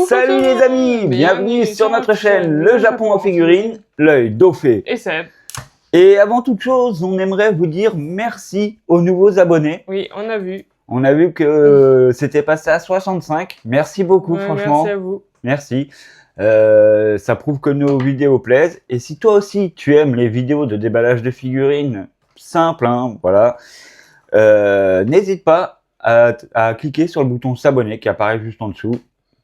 Salut les amis, bienvenue sur notre chaîne Le Japon en figurines, l'œil d'Ophé. Et Seb. Et avant toute chose, on aimerait vous dire merci aux nouveaux abonnés. Oui, on a vu. On a vu que c'était passé à 65. Merci beaucoup, Ouais, franchement. merci à vous. Merci. Ça prouve que nos vidéos plaisent. Et si toi aussi tu aimes les vidéos de déballage de figurines simples, hein, voilà, n'hésite pas à cliquer sur le bouton s'abonner qui apparaît juste en dessous.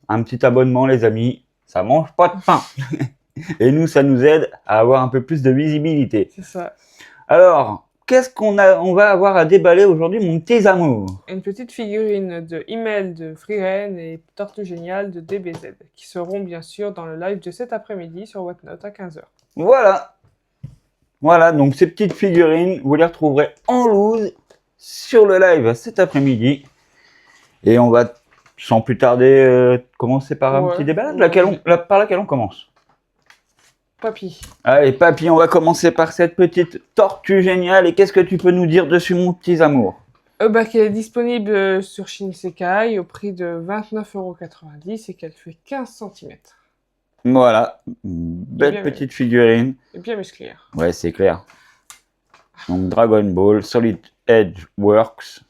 Un petit abonnement, les amis, ça mange pas de pain. Et nous, ça nous aide à avoir un peu plus de visibilité. C'est ça. Alors, qu'est-ce on va avoir à déballer aujourd'hui, mon petit amour? Une petite figurine de Email de Freeren et Tortue Géniale de DBZ, qui seront bien sûr dans le live de cet après-midi sur Whatnot à 15h. Voilà. Voilà, donc ces petites figurines, vous les retrouverez en loose sur le live cet après-midi. Et on va, sans plus tarder, commencer par un petit déballage. Par laquelle on commence? Papy. Allez, papy, on va commencer par cette petite tortue géniale. Et qu'est-ce que tu peux nous dire dessus, mon petit amour? Qu'elle est disponible sur Shinsekai au prix de 29,90 € et qu'elle fait 15 cm. Voilà, belle petite figurine. Et bien musclée. Ouais, c'est clair. Donc Dragon Ball, Solid Edge Works.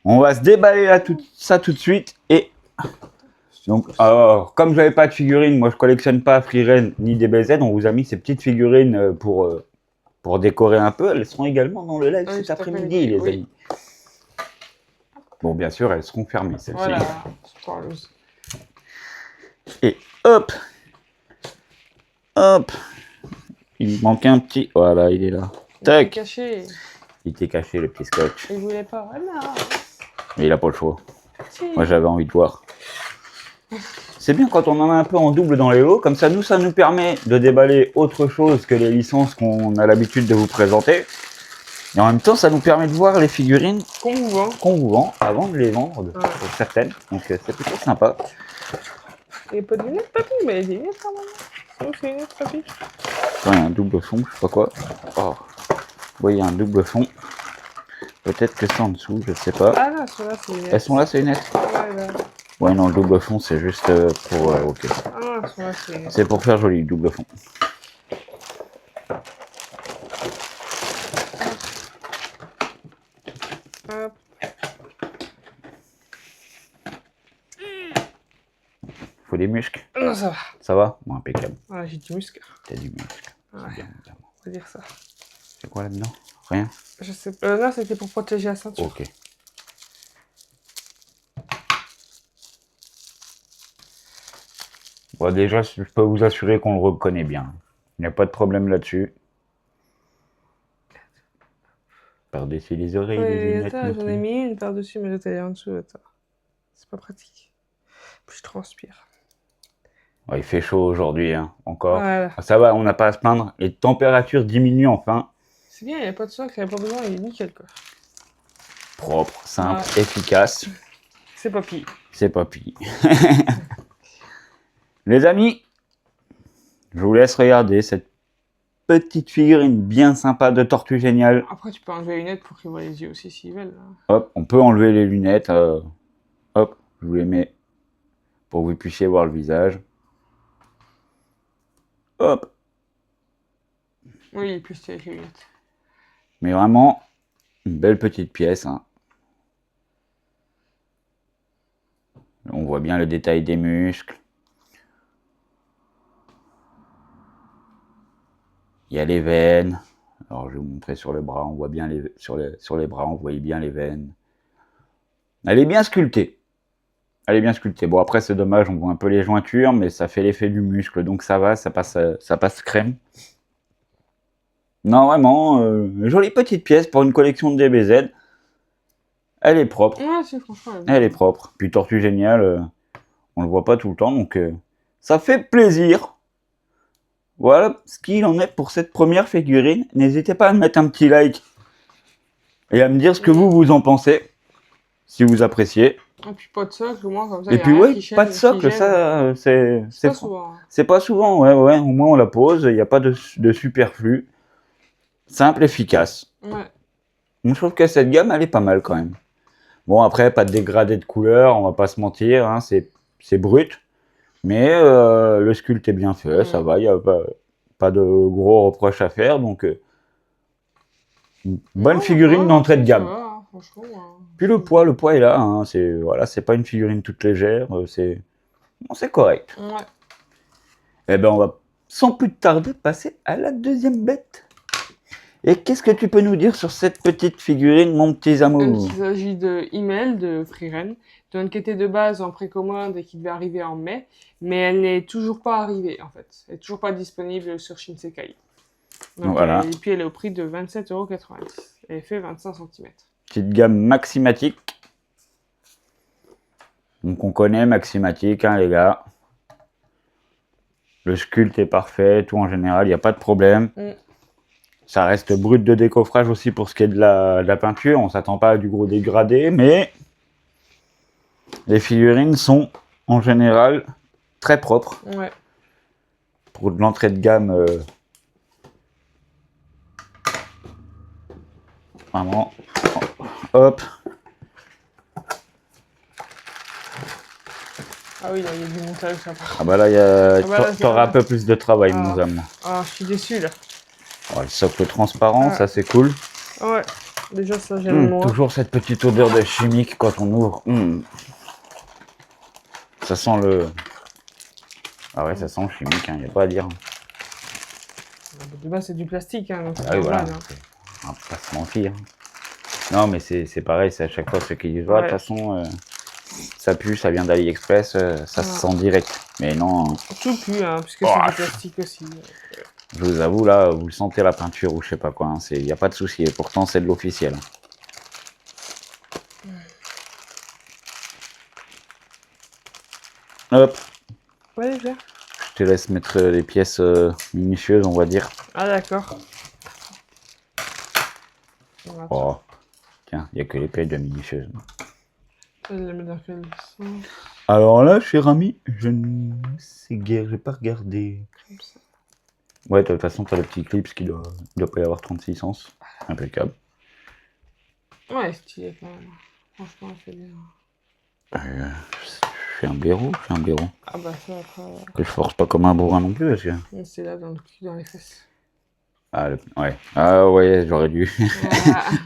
On va se déballer là ça tout de suite. Et donc, alors, comme j'avais pas de figurines, moi je collectionne pas Freeren ni DBZ, on vous a mis ces petites figurines pour décorer un peu. Elles seront également dans le live cet après-midi, les amis. Bon, bien sûr, elles seront fermées, celles-ci. Voilà, c'est pas loose. Et hop, hop, il manque un petit. Voilà, il est là. Tac. Caché. Il était caché, le petit scotch. Il voulait pas. Ah non. Mais il a pas le choix. Si. Moi, j'avais envie de voir. C'est bien quand on en a un peu en double dans les lots, comme ça nous permet de déballer autre chose que les licences qu'on a l'habitude de vous présenter. Et en même temps, ça nous permet de voir les figurines qu'on vous vend avant de les vendre, certaines. Donc c'est plutôt sympa. Il n'y a pas de lunettes, papy, mais il y a des lunettes quand même. Oh, c'est une lunettes, papy. Il y a un double fond, je sais pas quoi. Oh. Oui, il y a un double fond. Peut-être que c'est en dessous, je sais pas. Ah non, ceux-là, c'est lunettes. Elles sont là, ces lunettes? Ouais, là. Ouais, non, le double fond, c'est juste pour... ok. Ah non, ceux-là, c'est lunettes. C'est pour faire joli, le double fond. Hop. Faut des muscles? Non, ça va. Ça va? Bon, impeccable. Ah, j'ai du muscle. T'as du muscle. Ouais. Bien, On va dire ça. c'est quoi là-dedans? Rien? Je sais pas. Là, c'était pour protéger la ceinture. Ok. Bon, déjà, je peux vous assurer qu'on le reconnaît bien. Il n'y a pas de problème là-dessus. Par-dessus les oreilles, les lunettes. Attends, j'en ai mis une par-dessus, mais l'autre elle est en dessous. Attends. C'est pas pratique. Puis je transpire. Ouais, il fait chaud aujourd'hui, hein, encore. Voilà. Ça va, on n'a pas à se plaindre. Les températures diminuent enfin. C'est bien, il n'y a pas de socle, il n'y a pas besoin, il est nickel quoi. Propre, simple, efficace. C'est papy. C'est papy. Les amis, je vous laisse regarder cette petite figurine bien sympa de Tortue Géniale. Après, tu peux enlever les lunettes pour qu'ils voient les yeux aussi s'ils veulent. Hop, on peut enlever les lunettes. Hop, je vous les mets pour que vous puissiez voir le visage. Hop. Oui, il est plus stylé avec les lunettes. Mais vraiment, une belle petite pièce. Hein. On voit bien le détail des muscles. Il y a les veines. Alors, je vais vous montrer sur le bras. On voit bien sur les bras, on voit bien les veines. Elle est bien sculptée. Elle est bien sculptée. Bon, après, c'est dommage, on voit un peu les jointures, mais ça fait l'effet du muscle. Donc, ça va, ça passe crème. Non, vraiment, jolie petite pièce pour une collection de DBZ. Elle est propre. Ouais, c'est franchement. Elle est propre. Puis Tortue Géniale, on le voit pas tout le temps, donc ça fait plaisir. Voilà ce qu'il en est pour cette première figurine. N'hésitez pas à mettre un petit like et à me dire ce que vous en pensez, si vous appréciez. Et puis pas de socle, au moins comme ça. Et puis ouais, pas de socle, ça c'est pas souvent. C'est pas souvent, ouais, au moins on la pose, il n'y a pas de superflu. Simple, efficace. Ouais. Je trouve que cette gamme, elle est pas mal quand même. Bon, après, pas de dégradé de couleur, on va pas se mentir, hein, c'est c'est brut, mais le sculpte est bien fait, ça va, il n'y a pas de gros reproches à faire, donc une bonne figurine d'entrée de gamme. Ça va, hein, franchement. Puis le poids est là, hein, c'est pas une figurine toute légère, c'est correct. Ouais. Eh ben on va sans plus tarder passer à la deuxième bête. Et qu'est-ce que tu peux nous dire sur cette petite figurine, mon petit amour? Il s'agit de Email de Freeren, donc qui était de base en précommande et qui devait arriver en mai, mais elle n'est toujours pas arrivée en fait. Elle n'est toujours pas disponible sur Shinsekai. Donc, voilà. Et puis elle est au prix de 27,90 €. Elle fait 25 cm. Petite gamme Maximatic. Donc on connaît Maximatic, hein, les gars. Le sculpte est parfait, tout en général, il n'y a pas de problème. Ça reste brut de décoffrage aussi pour ce qui est de la peinture. On ne s'attend pas à du gros dégradé, mais les figurines sont en général très propres. Ouais. Pour de l'entrée de gamme, vraiment, hop. Ah oui, là, il y a du montage, ça. Ah bah là, t'auras un peu plus de travail, mon âme. Ah, je suis déçu, là. Oh, le socle transparent, ça c'est cool. Ouais, déjà ça j'aime moins. Toujours cette petite odeur de chimique quand on ouvre. Ça sent le... Ah ouais, ça sent le chimique, il n'y a pas à dire. De base c'est du plastique, hein, donc ah oui, voilà. On va pas se mentir. Non, mais c'est pareil, c'est à chaque fois ceux qui disent, de toute façon, ça pue, ça vient d'AliExpress, ça se sent direct. Mais non. Tout pue, hein, puisque c'est du plastique aussi. Je vous avoue, là, vous le sentez la peinture ou je sais pas quoi, il n'y a pas de souci. Et pourtant, c'est de l'officiel. Hop. Ouais, déjà. Je te laisse mettre les pièces minutieuses, on va dire. Ah, d'accord. Oh. Tiens, il n'y a que les pièces de minutieuses. Alors là, cher ami, je ne sais guère, j'ai pas regardé. Comme ça. Ouais, de toute façon, tu as le petit clip qui doit pas y avoir 36 sens. Impeccable. Ouais, stylé quand même. Franchement, elle fait bien. Je suis un blaireau, Ah bah ça, après... Que je force pas comme un bourrin non plus, parce que... C'est là, dans le cul, dans les fesses. Ouais. Ah ouais, j'aurais dû.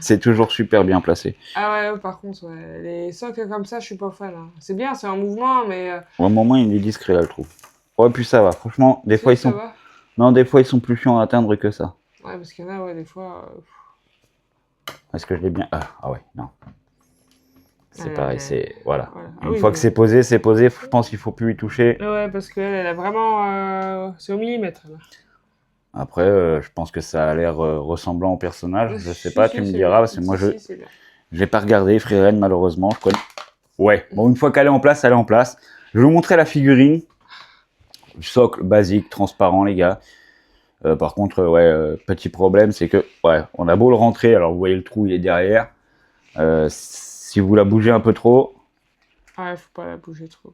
C'est toujours super bien placé. Ah ouais, par contre, ouais. Les socles comme ça, je suis pas fan. Hein. C'est bien, c'est en mouvement, mais... Au moment, il est discret là, je trouve. Ouais, puis ça va. Franchement, des fois, ils sont... Non, des fois, ils sont plus chiants à atteindre que ça. Ouais, parce qu'il y en a, ouais, des fois... Est-ce que je l'ai bien... Ah ouais, non. C'est pareil, c'est... Voilà. Une oui, fois que c'est posé, je pense qu'il faut plus y toucher. Ouais, parce qu'elle, elle a vraiment... C'est au millimètre, là. Après, je pense que ça a l'air ressemblant au personnage. Je sais pas, tu me diras, parce que moi, je n'ai pas regardé Freeren, malheureusement. Je connais... Ouais, bon, une fois qu'elle est en place, elle est en place. Je vais vous montrer la figurine. Socle basique, transparent, les gars. Par contre, petit problème, c'est que, on a beau le rentrer, alors vous voyez le trou, il est derrière. Si vous la bougez un peu trop... Ouais, faut pas la bouger trop.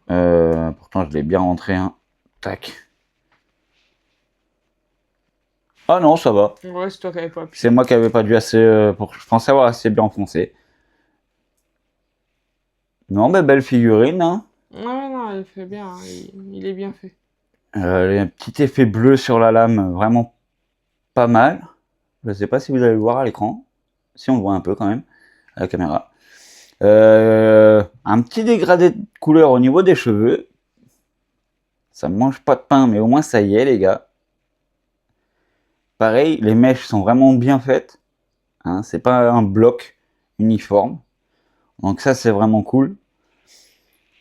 Pourtant, je l'ai bien rentré, hein. Tac. Ah non, ça va. Ouais, c'est toi qui n'avais pas appuyé. C'est moi qui n'avais pas dû assez... Je pensais avoir assez bien enfoncé. Non, mais belle figurine, hein. Ouais, non, elle fait bien. Hein. Il est bien fait. Il y a un petit effet bleu sur la lame, vraiment pas mal. Je ne sais pas si vous allez le voir à l'écran. Si, on le voit un peu quand même, à la caméra. Un petit dégradé de couleur au niveau des cheveux. Ça ne mange pas de pain, mais au moins ça y est, les gars. Pareil, les mèches sont vraiment bien faites. Hein, c'est pas un bloc uniforme. Donc ça, c'est vraiment cool.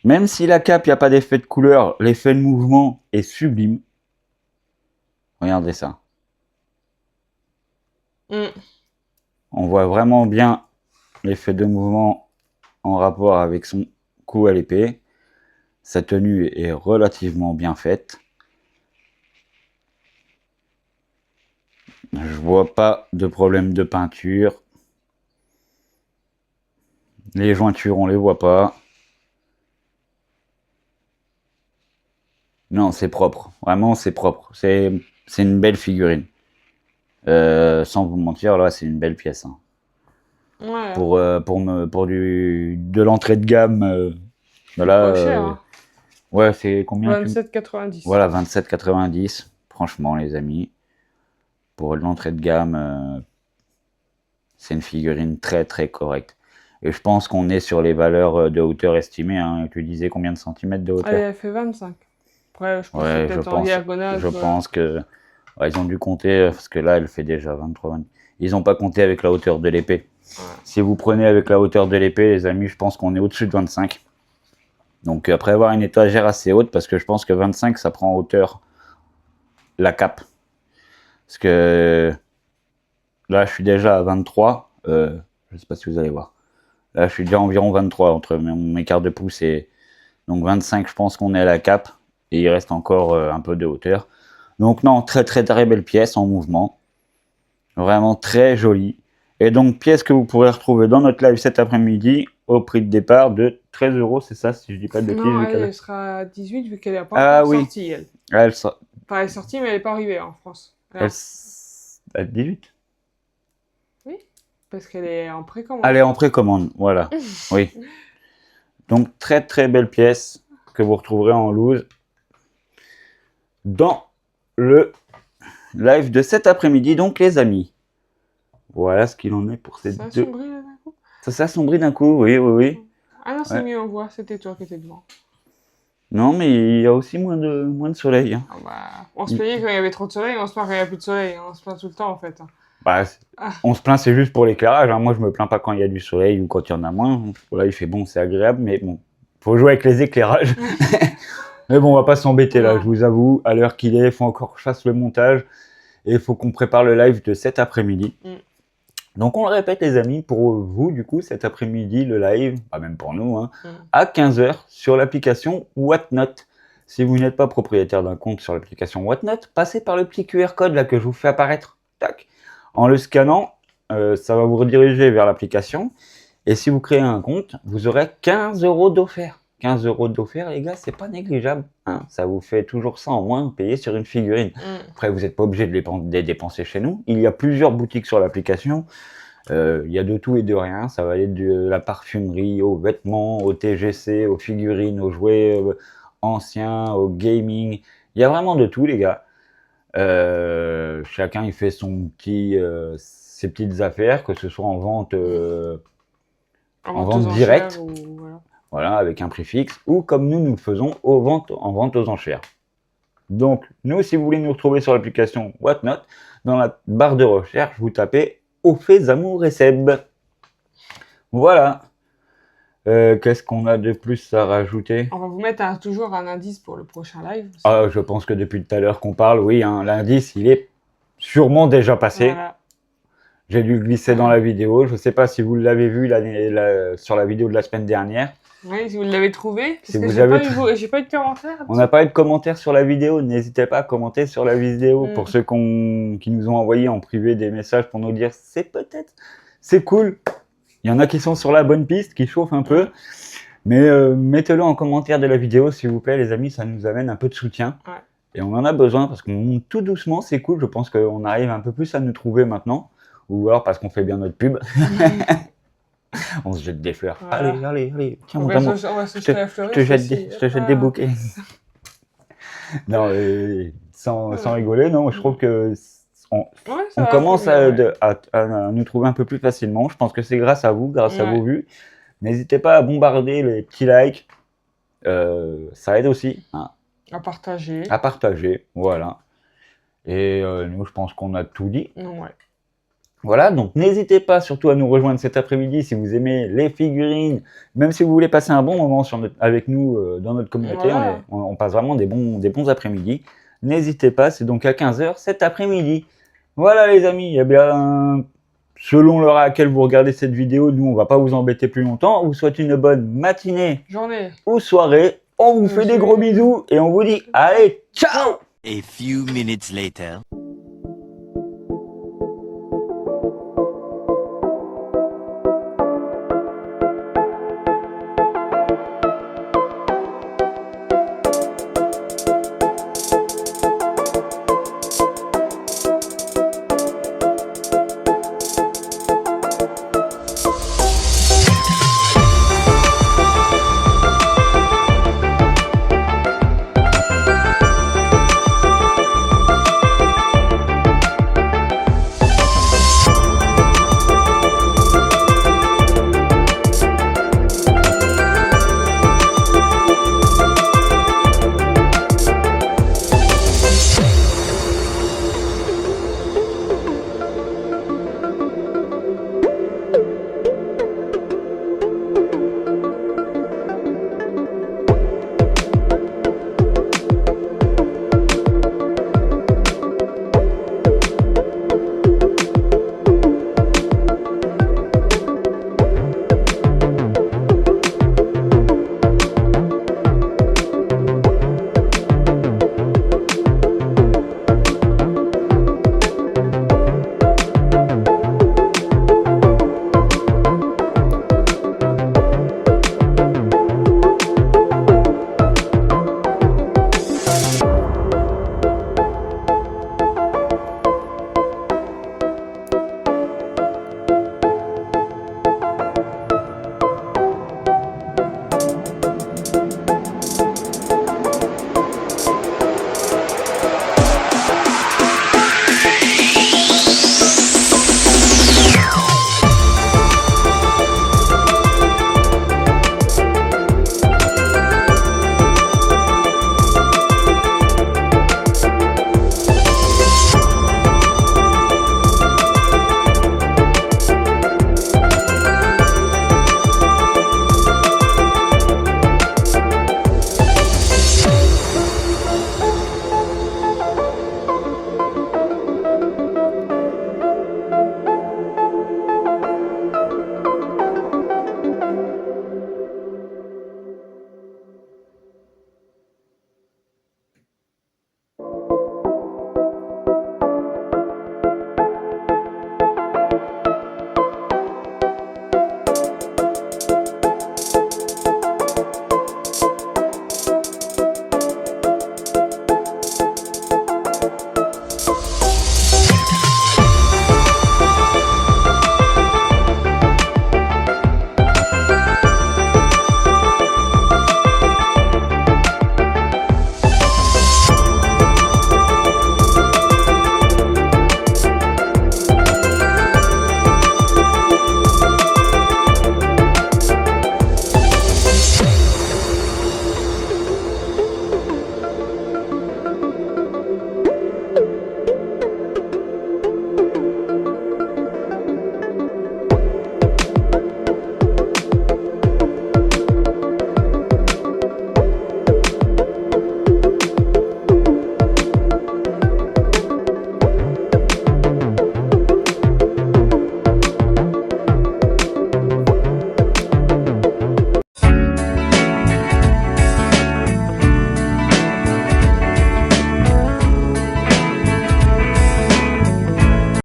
Même si la cape, il n'y a pas d'effet de couleur, l'effet de mouvement est sublime. Regardez ça. On voit vraiment bien l'effet de mouvement en rapport avec son coup à l'épée. Sa tenue est relativement bien faite. Je vois pas de problème de peinture. Les jointures, on les voit pas. Non, c'est propre. Vraiment, c'est propre. C'est une belle figurine. Sans vous mentir, là, c'est une belle pièce. Hein. Ouais. Pour de l'entrée de gamme, là, cher, hein. Ouais, c'est combien 27,90. Voilà, 27,90. Franchement, les amis, pour l'entrée de gamme, c'est une figurine très très correcte. Et je pense qu'on est sur les valeurs de hauteur estimées. Hein. Tu disais combien de centimètres de hauteur? Elle fait 25. Après, je pense que Ouais, c'est peut-être en diagonale. je pense que ouais, ils ont dû compter, parce que là, elle fait déjà 23, 20. Ils n'ont pas compté avec la hauteur de l'épée. Ouais. Si vous prenez avec la hauteur de l'épée, les amis, je pense qu'on est au-dessus de 25. Donc après avoir une étagère assez haute, parce que je pense que 25, ça prend en hauteur la cape. Parce que là, je suis déjà à 23. Je ne sais pas si vous allez voir. Là, je suis déjà environ 23 entre mes quarts de pouce et... Donc 25, je pense qu'on est à la cape. Et il reste encore un peu de hauteur. Donc non, très très très belle pièce en mouvement. Vraiment très jolie. Et donc pièce que vous pourrez retrouver dans notre live cet après-midi au prix de départ de 13 €, c'est ça si je dis pas de bêtises. Non, elle sera à 18 vu qu'elle n'est pas Ah encore oui. sortie, elle. Elle sera... Enfin, elle est sortie, mais elle n'est pas arrivée en France. Elle... À 18 Oui, parce qu'elle est en précommande. Elle est en précommande, voilà. Oui. Donc très très belle pièce que vous retrouverez en loose dans le live de cet après-midi. Donc les amis, voilà ce qu'il en est pour ces Ça deux. assombrit là d'un coup. Ça s'assombrit d'un coup, oui, oui, oui. Ah non, c'est Ouais. mieux, on voit, c'était toi qui étais devant. Non, mais il y a aussi moins de soleil. Hein. Ah bah, on se plaignait quand il y avait trop de soleil, on se plaint quand il n'y a plus de soleil. On se plaint tout le temps en fait. Bah, on se plaint, c'est juste pour l'éclairage. Hein. Moi, je me plains pas quand il y a du soleil ou quand il y en a moins. Là, il fait bon, c'est agréable, mais bon, faut jouer avec les éclairages. Mais bon, on va pas s'embêter là, je vous avoue. À l'heure qu'il est, il faut encore que je fasse le montage et il faut qu'on prépare le live de cet après-midi. Donc, on le répète, les amis, pour vous, du coup, cet après-midi, le live, pas même pour nous, hein, à 15 h sur l'application Whatnot. Si vous n'êtes pas propriétaire d'un compte sur l'application Whatnot, passez par le petit QR code là que je vous fais apparaître. Tac. En le scannant, ça va vous rediriger vers l'application. Et si vous créez un compte, vous aurez 15 € d'offert. 15 € d'offert, les gars, c'est pas négligeable. Hein. Ça vous fait toujours ça en moins payé sur une figurine. Après, vous n'êtes pas obligé de les dépenser chez nous. Il y a plusieurs boutiques sur l'application. Il y a de tout et de rien. Ça va aller de la parfumerie aux vêtements, au TGC, aux figurines, aux jouets anciens, au gaming. Il y a vraiment de tout, les gars. Chacun il fait ses petites affaires, que ce soit en vente directe, voilà, avec un prix fixe, ou comme nous le faisons en vente aux enchères. Donc nous, si vous voulez nous retrouver sur l'application Whatnot, dans la barre de recherche, vous tapez Ophé Zamour et Seb. Voilà. Qu'est-ce qu'on a de plus à rajouter? On va vous mettre toujours un indice pour le prochain live. Ah, je pense que depuis tout à l'heure qu'on parle, oui, hein, l'indice, il est sûrement déjà passé. Voilà. J'ai dû glisser dans la vidéo. Je ne sais pas si vous l'avez vu sur la vidéo de la semaine dernière. Oui, si vous l'avez trouvé. Si parce que j'ai pas eu de commentaires. On n'a pas eu de commentaires sur la vidéo. N'hésitez pas à commenter sur la vidéo. Pour ceux qui nous ont envoyé en privé des messages pour nous dire c'est cool. Il y en a qui sont sur la bonne piste, qui chauffent un peu. Mais mettez-le en commentaire de la vidéo, s'il vous plaît, les amis. Ça nous amène un peu de soutien. Ouais. Et on en a besoin parce qu'on monte tout doucement. C'est cool. Je pense qu'on arrive un peu plus à nous trouver maintenant. Ou alors parce qu'on fait bien notre pub. On se jette des fleurs. Voilà. Allez. Tiens, on va se jeter la fleur. Je te jette des bouquets. Non, sans rigoler, non. Je trouve que on commence à nous trouver un peu plus facilement. Je pense que c'est grâce à vous, grâce à vos vues. N'hésitez pas à bombarder les petits likes. Ça aide aussi. Hein. À partager. À partager, voilà. Et nous, je pense qu'on a tout dit. Ouais. Voilà, donc n'hésitez pas surtout à nous rejoindre cet après-midi si vous aimez les figurines. Même si vous voulez passer un bon moment avec nous dans notre communauté, voilà. on passe vraiment des bons après-midi. N'hésitez pas, c'est donc à 15 h cet après-midi. Voilà les amis, eh bien, selon l'heure à laquelle vous regardez cette vidéo, nous on va pas vous embêter plus longtemps. On vous souhaite une bonne matinée, journée ou soirée. On vous fait des gros bisous et on vous dit allez, ciao! A few minutes later.